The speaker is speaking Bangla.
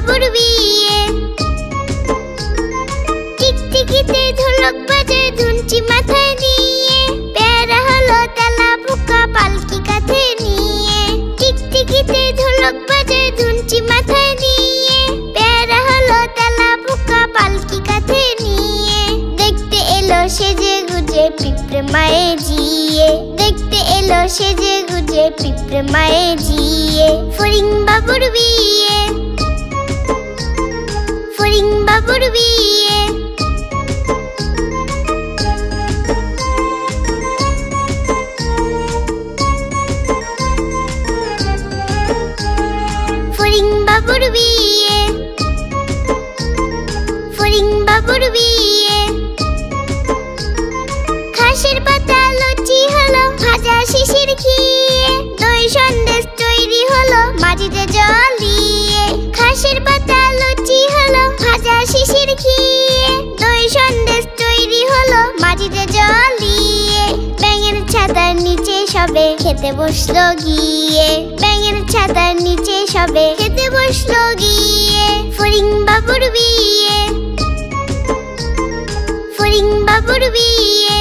বাবুর বিয়ে। টিকটিকিতে ঢোলক বাজে ধুনচি মাথায় নিয়ে, প্যারা হলো তেলা পোকা পালকি কাঁধে নিয়ে। টিকটিকিতে ঢোলক বাজে ধুনচি মাথায় নিয়ে, প্যারা হলো তেলা পোকা পালকি কাঁধে নিয়ে। দেখতে এলো সেজে গুজে পিঁপড়ে মায়ে জিয়ে, দেখতে এলো সেজে গুজে পিঁপড়ে মায়ে জিয়ে। ফড়িং বাবুর বিয়ে, ফড়িং বাবুর বিয়ে। ফড়িং বাবুর বিয়ে, ফড়িং বাবুর বিয়ে। ঘাসের পাতা লুচি হলো ভাজা শিশির খেয়ে, দই সন্দেশ তৈরি হলো মাটিতে জল দিয়ে। ঘাসের পাতা লুচি হলো ভাজা শিশির খেয়ে, দই সন্দেশ তৈরি হলো মাটিতে জল দিয়ে। ব্যাঙের ছাতার নিচে সবে খেতে বসলো গিয়ে, ব্যাঙের ছাতার নিচে সবে খেতে বসলো গিয়ে। ফড়িং বাবুর বিয়ে, ফড়িং বাবুর বিয়ে।